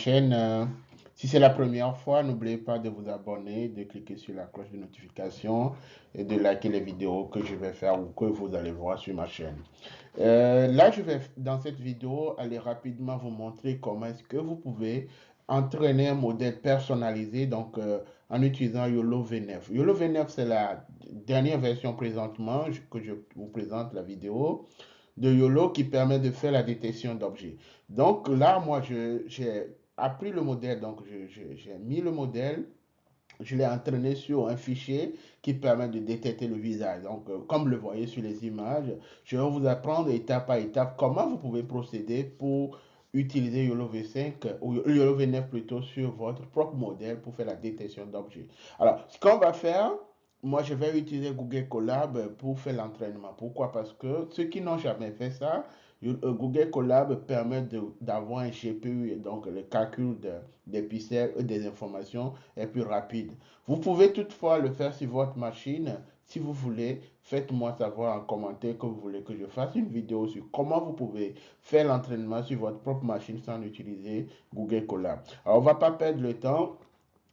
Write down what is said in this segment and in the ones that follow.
Chaîne. Si c'est la première fois, n'oubliez pas de vous abonner, de cliquer sur la cloche de notification et de liker les vidéos que je vais faire ou que vous allez voir sur ma chaîne. Là, je vais dans cette vidéo aller rapidement vous montrer comment est-ce que vous pouvez entraîner un modèle personnalisé en utilisant YOLO V9. YOLO V9, c'est la dernière version présentement que je vous présente la vidéo de YOLO qui permet de faire la détection d'objets. Donc là, moi, j'ai appris le modèle, donc j'ai mis le modèle, je l'ai entraîné sur un fichier qui permet de détecter le visage. Donc, comme le voyez sur les images, je vais vous apprendre étape par étape comment vous pouvez procéder pour utiliser YOLO V5 ou YOLO V9 plutôt sur votre propre modèle pour faire la détection d'objets. Alors, ce qu'on va faire, moi, je vais utiliser Google Colab pour faire l'entraînement. Pourquoi? Parce que ceux qui n'ont jamais fait ça, Google Colab permet d'avoir un GPU, donc le calcul des pixels et des informations est plus rapide. Vous pouvez toutefois le faire sur votre machine. Si vous voulez, faites-moi savoir en commentaire que vous voulez que je fasse une vidéo sur comment vous pouvez faire l'entraînement sur votre propre machine sans utiliser Google Colab. Alors, on ne va pas perdre le temps.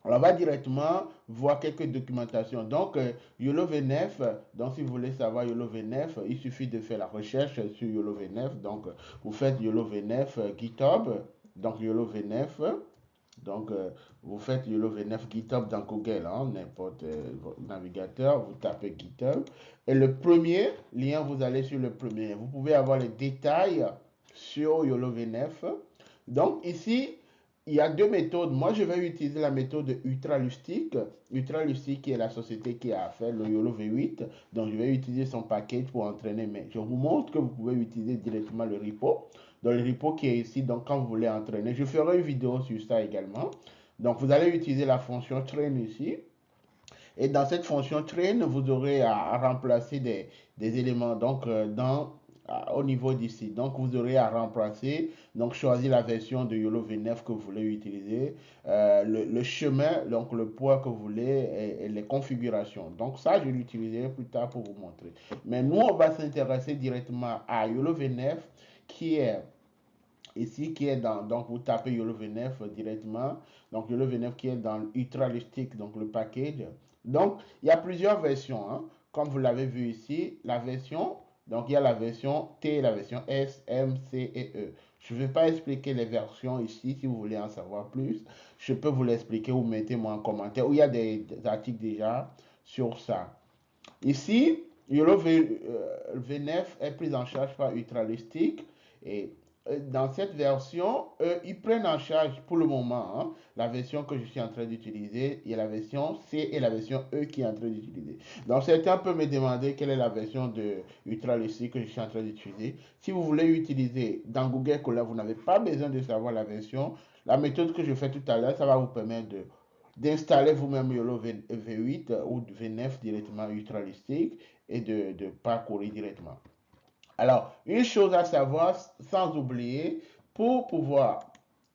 On va directement voir quelques documentations. Donc, YOLO V9, donc si vous voulez savoir YOLO V9, il suffit de faire la recherche sur YOLO V9. Donc, vous faites YOLO V9 GitHub, donc YOLO V9. Donc, vous faites YOLO V9 GitHub dans Google, hein, n'importe navigateur, vous tapez GitHub. Et le premier lien, vous allez sur le premier. Vous pouvez avoir les détails sur YOLO V9. Donc, ici, il y a deux méthodes. Moi, je vais utiliser la méthode Ultralustic. Ultralustic qui est la société qui a fait le YOLO V8. Donc, je vais utiliser son package pour entraîner. Mais je vous montre que vous pouvez utiliser directement le repo. Dans le repo qui est ici, donc quand vous voulez entraîner, je ferai une vidéo sur ça également. Donc, vous allez utiliser la fonction train ici. Et dans cette fonction train, vous aurez à remplacer des éléments. Donc, au niveau d'ici. Donc, vous aurez à remplacer, donc choisir la version de YOLO V9 que vous voulez utiliser, le chemin, donc le poids que vous voulez et les configurations. Donc, ça, je l'utiliserai plus tard pour vous montrer. Mais nous, on va s'intéresser directement à YOLO V9 qui est ici qui est dans, donc vous tapez YOLO V9 directement, donc YOLO V9 qui est dans Ultralistic, donc le package. Donc il y a plusieurs versions, hein. Comme vous l'avez vu ici, la version, donc il y a la version T, la version S, M, C et E. Je ne vais pas expliquer les versions ici, si vous voulez en savoir plus, je peux vous l'expliquer ou mettez-moi en commentaire, où il y a des articles déjà sur ça. Ici, YOLO V9 est pris en charge par Ultralistic et dans cette version, ils prennent en charge pour le moment, hein, la version que je suis en train d'utiliser. Il y a la version C et la version E qui est en train d'utiliser. Donc certains peuvent me demander quelle est la version de Ultralistic que je suis en train d'utiliser. Si vous voulez utiliser dans Google Colab, vous n'avez pas besoin de savoir la version. La méthode que je fais tout à l'heure, ça va vous permettre d'installer vous-même YOLO V8 ou V9 directement Ultralistic et de parcourir directement. Alors, une chose à savoir, sans oublier, pour pouvoir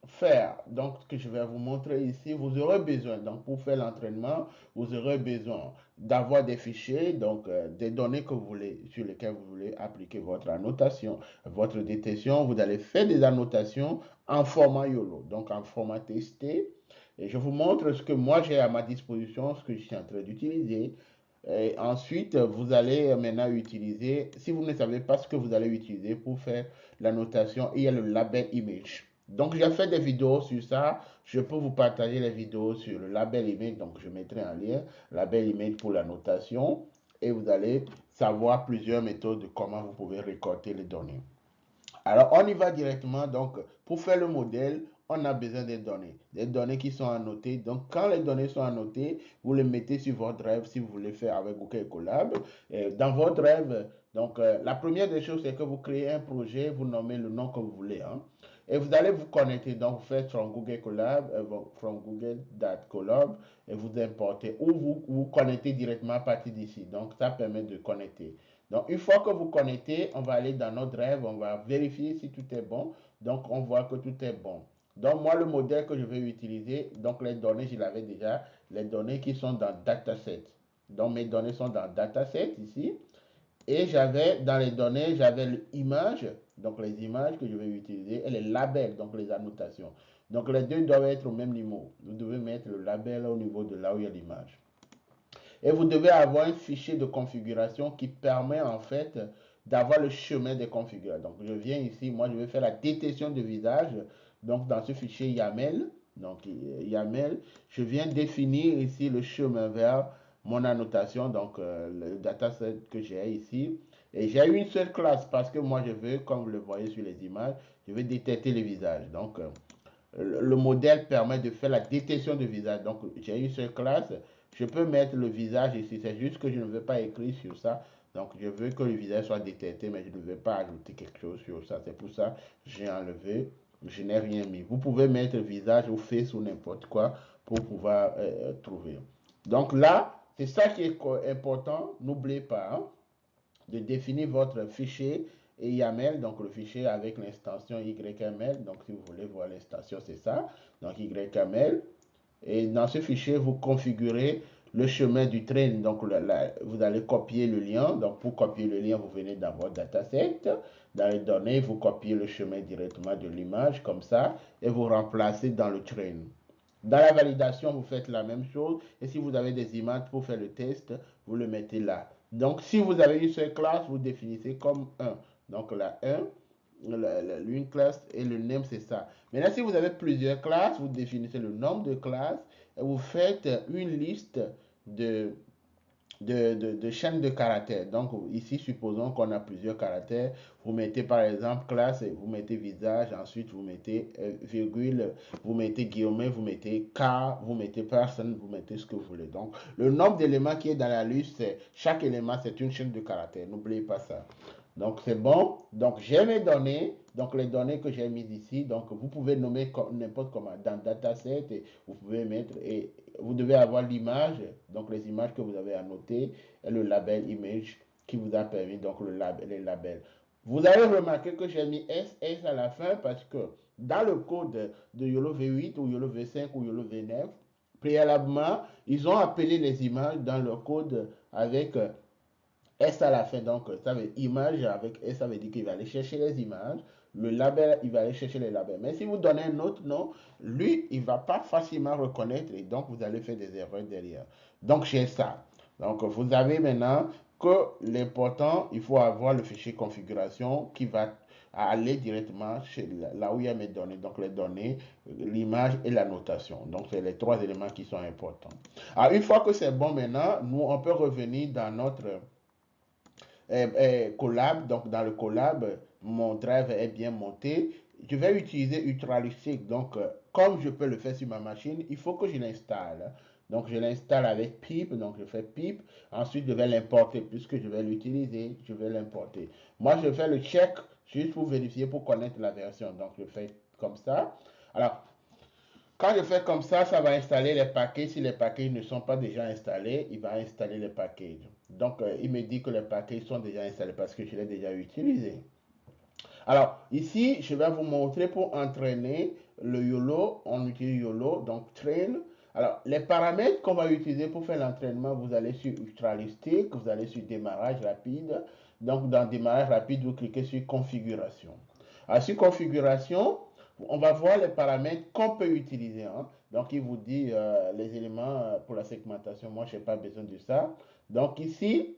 faire, donc ce que je vais vous montrer ici, vous aurez besoin, donc pour faire l'entraînement, vous aurez besoin d'avoir des fichiers, donc des données que vous voulez, sur lesquelles vous voulez appliquer votre annotation, votre détection. Vous allez faire des annotations en format YOLO, donc en format TST. Et je vous montre ce que moi j'ai à ma disposition, ce que je suis en train d'utiliser. Et ensuite, vous allez maintenant utiliser, si vous ne savez pas ce que vous allez utiliser pour faire la notation, il y a le label image. Donc, j'ai fait des vidéos sur ça. Je peux vous partager les vidéos sur le label image. Donc, je mettrai un lien, label image pour la notation. Et vous allez savoir plusieurs méthodes de comment vous pouvez récolter les données. Alors, on y va directement. Donc, pour faire le modèle, on a besoin des données qui sont annotées. Donc, quand les données sont annotées, vous les mettez sur votre drive si vous voulez faire avec Google Colab. Et dans votre drive, donc, la première des choses, c'est que vous créez un projet, vous nommez le nom que vous voulez, hein. Et vous allez vous connecter. Donc, vous faites from Google Colab, from Google.colab, et vous importez ou vous connectez directement à partir d'ici. Donc, ça permet de connecter. Donc, une fois que vous connectez, on va aller dans notre rêve, on va vérifier si tout est bon. Donc, on voit que tout est bon. Donc, moi, le modèle que je vais utiliser, donc les données, je l'avais déjà, les données qui sont dans dataset. Donc, mes données sont dans dataset ici. Et j'avais, dans les données, j'avais l'image, donc les images que je vais utiliser, et les labels, donc les annotations. Donc les deux doivent être au même niveau. Vous devez mettre le label au niveau de là où il y a l'image. Et vous devez avoir un fichier de configuration qui permet en fait d'avoir le chemin des configurations. Donc je viens ici, moi je vais faire la détection de visage. Donc dans ce fichier YAML, je viens définir ici le chemin vers mon annotation, donc le dataset que j'ai ici. Et j'ai une seule classe parce que moi je veux, comme vous le voyez sur les images, je veux détecter les visages. Donc le modèle permet de faire la détection de visage. Donc, j'ai une seule classe. Je peux mettre le visage ici. C'est juste que je ne veux pas écrire sur ça. Donc, je veux que le visage soit détecté, mais je ne veux pas ajouter quelque chose sur ça. C'est pour ça que j'ai enlevé. Je n'ai rien mis. Vous pouvez mettre visage ou face ou n'importe quoi pour pouvoir trouver. Donc là, c'est ça qui est important. N'oubliez pas, hein, de définir votre fichier YAML, donc le fichier avec l'extension YML. Donc si vous voulez voir l'extension, c'est ça. Donc YML. Et dans ce fichier, vous configurez le chemin du train. Donc vous allez copier le lien. Donc pour copier le lien, vous venez dans votre dataset. Dans les données, vous copiez le chemin directement de l'image comme ça et vous remplacez dans le train. Dans la validation, vous faites la même chose. Et si vous avez des images pour faire le test, vous le mettez là. Donc, si vous avez une seule classe, vous définissez comme 1. Donc, la 1, une classe et le name, c'est ça. Maintenant, si vous avez plusieurs classes, vous définissez le nombre de classes et vous faites une liste de chaînes de caractères. Donc ici, supposons qu'on a plusieurs caractères. Vous mettez par exemple classe, vous mettez visage, ensuite vous mettez virgule, vous mettez guillemets, vous mettez K, vous mettez personne, vous mettez ce que vous voulez. Donc le nombre d'éléments qui est dans la liste, c'est chaque élément, c'est une chaîne de caractères. N'oubliez pas ça. Donc c'est bon. Donc j'ai mes données. Donc les données que j'ai mises ici. Donc vous pouvez nommer n'importe comment dans dataset et vous pouvez mettre et vous devez avoir l'image. Donc les images que vous avez annotées et le label image qui vous a permis donc les labels. Vous avez remarqué que j'ai mis SS à la fin parce que dans le code de YOLO V8 ou YOLO V5 ou YOLO V9, préalablement, ils ont appelé les images dans leur code avec S à la fin, donc ça veut image avec S, ça veut dire qu'il va aller chercher les images. Le label, il va aller chercher les labels. Mais si vous donnez un autre nom, lui, il ne va pas facilement reconnaître et donc vous allez faire des erreurs derrière. Donc j'ai ça. Donc vous avez maintenant que l'important, il faut avoir le fichier configuration qui va aller directement chez là où il y a mes données. Donc les données, l'image et la notation. Donc c'est les trois éléments qui sont importants. Alors une fois que c'est bon maintenant, nous on peut revenir dans notre collab. Donc dans le collab, mon drive est bien monté. Je vais utiliser Ultralytic. Donc comme je peux le faire sur ma machine, il faut que je l'installe. Donc je l'installe avec pip. Donc je fais pip. Ensuite je vais l'importer puisque je vais l'utiliser. Je vais l'importer. Moi je fais le check juste pour vérifier, pour connaître la version. Donc je fais comme ça. Alors quand je fais comme ça va installer les paquets. Si les paquets ne sont pas déjà installés, il va installer les paquets. Donc, il me dit que les paquets sont déjà installés parce que je l'ai déjà utilisé. Alors, ici, je vais vous montrer pour entraîner le YOLO. On utilise YOLO, donc train. Alors, les paramètres qu'on va utiliser pour faire l'entraînement, vous allez sur Ultralytic, vous allez sur démarrage rapide. Donc, dans démarrage rapide, vous cliquez sur configuration. Alors, sur configuration, on va voir les paramètres qu'on peut utiliser. Hein. Donc, il vous dit les éléments pour la segmentation. Moi, je n'ai pas besoin de ça. Donc, ici,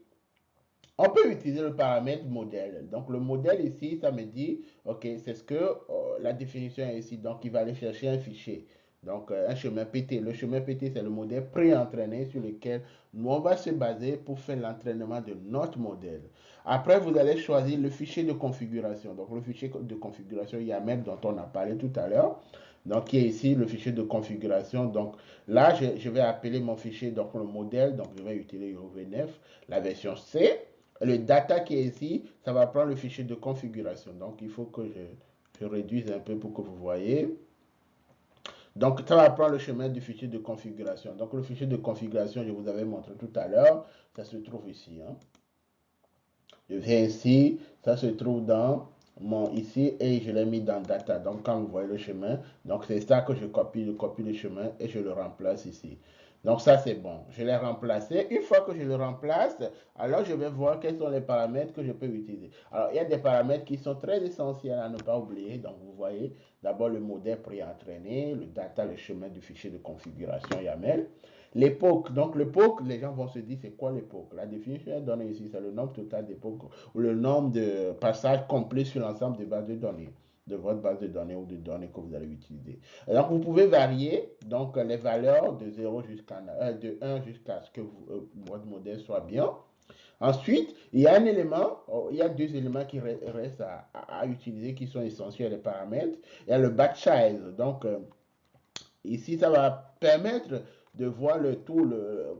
on peut utiliser le paramètre modèle. Donc, le modèle ici, ça me dit, OK, c'est ce que la définition est ici. Donc, il va aller chercher un fichier. Donc, un chemin PT. Le chemin PT, c'est le modèle pré-entraîné sur lequel nous, on va se baser pour faire l'entraînement de notre modèle. Après, vous allez choisir le fichier de configuration. Donc, le fichier de configuration YAML dont on a parlé tout à l'heure. Donc, qui est ici le fichier de configuration. Donc, là, je vais appeler mon fichier, donc le modèle. Donc, je vais utiliser V9, la version C. Le data qui est ici, ça va prendre le fichier de configuration. Donc, il faut que je réduise un peu pour que vous voyez. Donc, ça va prendre le chemin du fichier de configuration. Donc, le fichier de configuration, je vous avais montré tout à l'heure, ça se trouve ici. Hein. Je viens ici, ça se trouve dans mon ici et je l'ai mis dans data. Donc, quand vous voyez le chemin, donc c'est ça que je copie le chemin et je le remplace ici. Donc ça, c'est bon. Je l'ai remplacé. Une fois que je le remplace, alors je vais voir quels sont les paramètres que je peux utiliser. Alors, il y a des paramètres qui sont très essentiels à ne pas oublier. Donc, vous voyez, d'abord le modèle pré-entraîné, le data, le chemin du fichier de configuration YAML. L'époque, donc l'époque, les gens vont se dire c'est quoi l'époque? La définition est donnée ici, c'est le nombre total d'époques ou le nombre de passages complets sur l'ensemble des bases de données, de votre base de données ou de données que vous allez utiliser. Donc vous pouvez varier donc les valeurs de 0 jusqu'à de 1 jusqu'à ce que votre modèle soit bien. Ensuite, il y a un élément, il y a deux éléments qui restent à utiliser qui sont essentiels, les paramètres. Il y a le batch size. Donc, ici, ça va permettre de voir le tout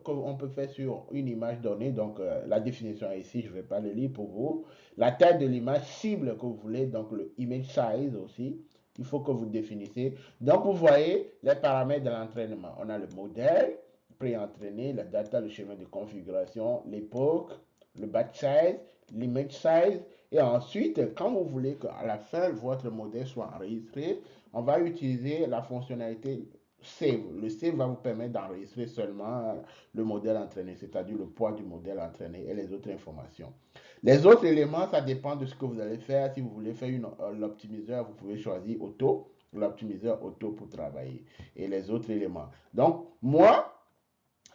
qu'on peut faire sur une image donnée. Donc, la définition est ici, je ne vais pas le lire pour vous. La taille de l'image cible que vous voulez, donc le image size aussi, il faut que vous définissez. Donc, vous voyez les paramètres de l'entraînement. On a le modèle pré-entraîné, la data, le schéma de configuration, l'époque, le batch size, l'image size. Et ensuite, quand vous voulez qu'à la fin, votre modèle soit enregistré, on va utiliser la fonctionnalité Save. Le Save va vous permettre d'enregistrer seulement le modèle entraîné, c'est-à-dire le poids du modèle entraîné et les autres informations. Les autres éléments, ça dépend de ce que vous allez faire. Si vous voulez faire l'optimiseur, vous pouvez choisir Auto, l'optimiseur Auto pour travailler. Et les autres éléments. Donc, moi,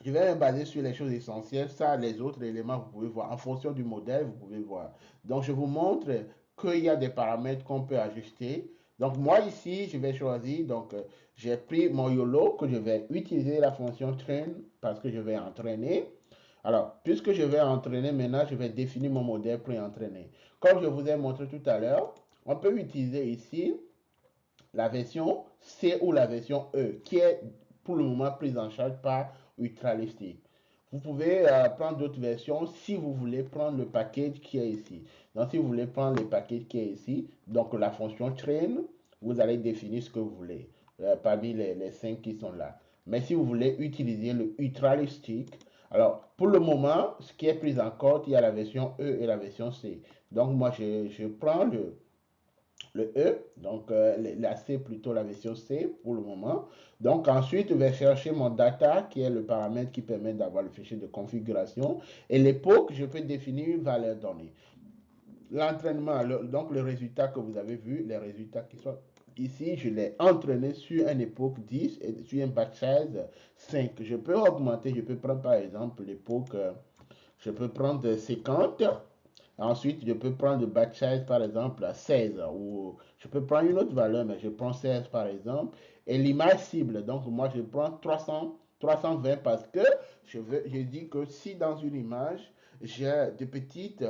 je vais me baser sur les choses essentielles. Ça, les autres éléments, vous pouvez voir. En fonction du modèle, vous pouvez voir. Donc, je vous montre qu'il y a des paramètres qu'on peut ajuster. Donc, moi, ici, je vais choisir. Donc, j'ai pris mon YOLO que je vais utiliser la fonction train parce que je vais entraîner. Alors, puisque je vais entraîner maintenant, je vais définir mon modèle pré-entraîné. Comme je vous ai montré tout à l'heure, on peut utiliser ici la version C ou la version E, qui est pour le moment prise en charge par Ultralistic. Vous pouvez prendre d'autres versions si vous voulez prendre le package qui est ici. Donc, si vous voulez prendre le package qui est ici, donc la fonction train, vous allez définir ce que vous voulez parmi les 5 qui sont là. Mais si vous voulez utiliser le Ultralistic, alors pour le moment, ce qui est pris en compte, il y a la version E et la version C. Donc, moi, je prends le E, donc la C plutôt la version C pour le moment. Donc ensuite, je vais chercher mon data qui est le paramètre qui permet d'avoir le fichier de configuration. Et l'époque, je peux définir une valeur donnée. L'entraînement, donc le résultat que vous avez vu, les résultats qui sont ici, je l'ai entraîné sur une époque 10 et sur un batch size 5. Je peux augmenter, je peux prendre par exemple l'époque, je peux prendre 50. Ensuite, je peux prendre le batch size par exemple à 16 ou je peux prendre une autre valeur, mais je prends 16 par exemple. Et l'image cible, donc moi je prends 320 parce que je dis que si dans une image, j'ai des petites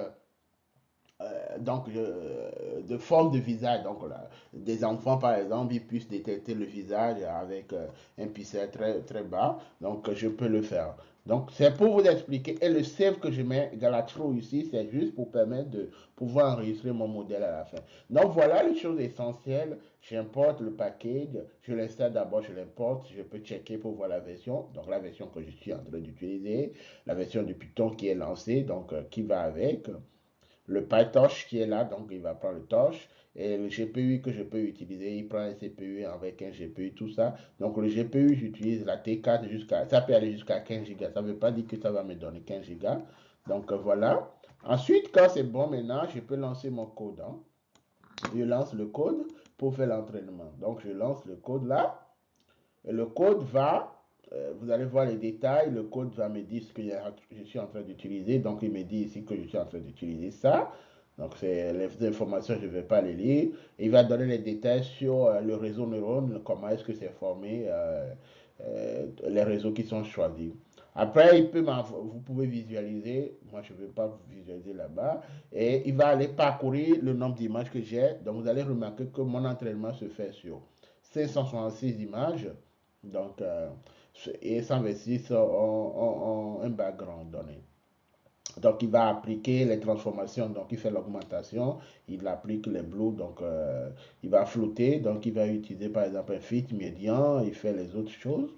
de forme de visage. Donc, là, des enfants, par exemple, ils puissent détecter le visage avec un pixel très, très bas. Donc, je peux le faire. Donc, c'est pour vous expliquer. Et le save que je mets dans la trou ici, c'est juste pour permettre de pouvoir enregistrer mon modèle à la fin. Donc, voilà les choses essentielles. J'importe le package. Je l'installe d'abord, je l'importe. Je peux checker pour voir la version. Donc, la version que je suis en train d'utiliser. La version du Python qui est lancée, donc qui va avec le PyTorch qui est là, donc il va prendre le torch. Et le GPU que je peux utiliser, il prend un CPU avec un GPU, tout ça. Donc le GPU, j'utilise la T4 jusqu'à, ça peut aller jusqu'à 15 Go. Ça ne veut pas dire que ça va me donner 15 Go. Donc voilà. Ensuite, quand c'est bon maintenant, je peux lancer mon code. Hein. Je lance le code pour faire l'entraînement. Donc je lance le code là. Et le code va, vous allez voir les détails, le code va me dire ce que je suis en train d'utiliser. Donc, il me dit ici que je suis en train d'utiliser ça. Donc, c'est les informations, je ne vais pas les lire. Il va donner les détails sur le réseau neurone, comment est-ce que c'est formé, les réseaux qui sont choisis. Après, vous pouvez visualiser, moi je ne vais pas visualiser là-bas, et il va aller parcourir le nombre d'images que j'ai. Donc, vous allez remarquer que mon entraînement se fait sur 566 images. Donc, et 126 ont un background donné. Donc, il va appliquer les transformations. Donc, il fait l'augmentation. Il applique les blues. Donc, il va flouter. Donc, il va utiliser par exemple un fit médian. Il fait les autres choses.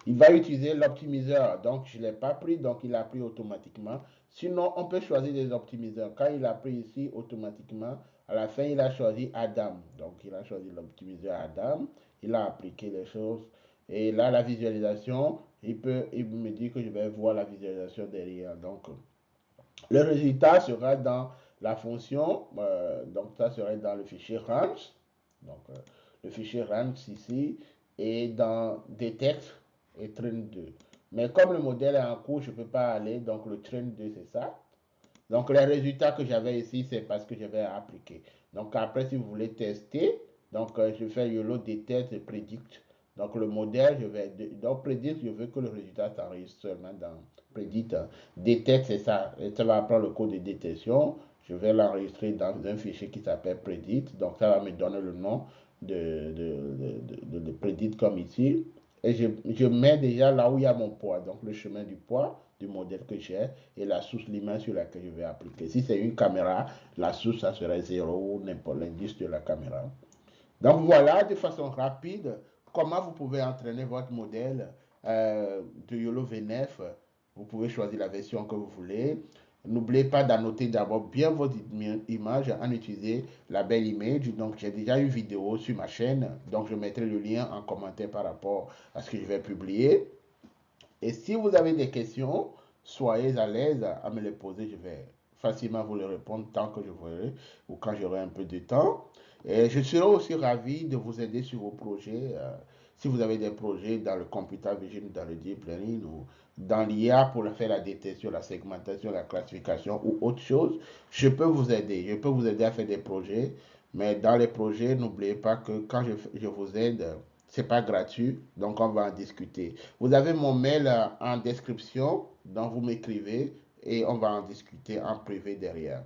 Il va utiliser l'optimiseur. Donc, je ne l'ai pas pris. Donc, il a pris automatiquement. Sinon, on peut choisir des optimiseurs. Quand il a pris ici automatiquement, à la fin, il a choisi Adam. Donc, il a choisi l'optimiseur Adam. Il a appliqué les choses. Et là, la visualisation, il me dit que je vais voir la visualisation derrière. Donc, le résultat sera dans la fonction, donc ça serait dans le fichier range, donc le fichier range ici, et dans detect et train 2. Mais comme le modèle est en cours, je ne peux pas aller, donc le train 2 c'est ça. Donc les résultats que j'avais ici, c'est parce que je vais appliquer. Donc après, si vous voulez tester, donc je fais YOLO detect et predict. Donc le modèle, donc predict, je veux que le résultat s'enregistre seulement dans predict. Detect, c'est ça. Et ça va prendre le code de détection. Je vais l'enregistrer dans un fichier qui s'appelle predict. Donc ça va me donner le nom de predict comme ici. Et je mets déjà là où il y a mon poids, donc le chemin du poids du modèle que j'ai et la source, l'image sur laquelle je vais appliquer. Si c'est une caméra, la source, ça serait 0 ou n'importe l'indice de la caméra. Donc voilà, de façon rapide, comment vous pouvez entraîner votre modèle de YOLO V9. Vous pouvez choisir la version que vous voulez. N'oubliez pas d'annoter d'abord bien votre image en utilisant la belle image. Donc j'ai déjà une vidéo sur ma chaîne. Donc je mettrai le lien en commentaire par rapport à ce que je vais publier. Et si vous avez des questions, soyez à l'aise à me les poser. Je vais facilement vous les répondre tant que je voudrais ou quand j'aurai un peu de temps. Et je serai aussi ravi de vous aider sur vos projets. Si vous avez des projets dans le computer vision, dans le deep learning ou dans l'IA pour faire la détection, la segmentation, la classification ou autre chose, je peux vous aider. Je peux vous aider à faire des projets. Mais dans les projets, n'oubliez pas que quand je vous aide, c'est pas gratuit, donc on va en discuter. Vous avez mon mail en description, donc vous m'écrivez et on va en discuter en privé derrière.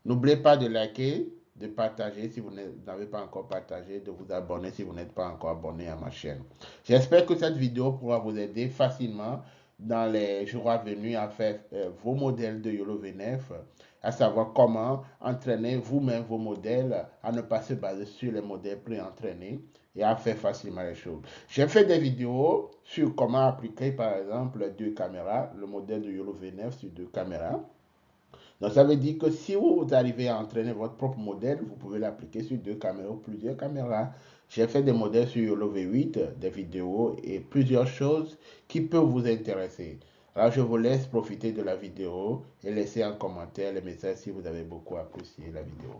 N'oubliez pas de liker, de partager si vous n'avez pas encore partagé, de vous abonner si vous n'êtes pas encore abonné à ma chaîne. J'espère que cette vidéo pourra vous aider facilement dans les jours à venir à faire vos modèles de YOLO V9, à savoir comment entraîner vous-même vos modèles, à ne pas se baser sur les modèles pré-entraînés et à faire facilement les choses. J'ai fait des vidéos sur comment appliquer par exemple deux caméras, le modèle de YOLO V9 sur deux caméras. Donc ça veut dire que si vous arrivez à entraîner votre propre modèle, vous pouvez l'appliquer sur deux caméras ou plusieurs caméras. J'ai fait des modèles sur YOLO V8, des vidéos et plusieurs choses qui peuvent vous intéresser. Alors je vous laisse profiter de la vidéo et laissez en commentaire les messages si vous avez beaucoup apprécié la vidéo.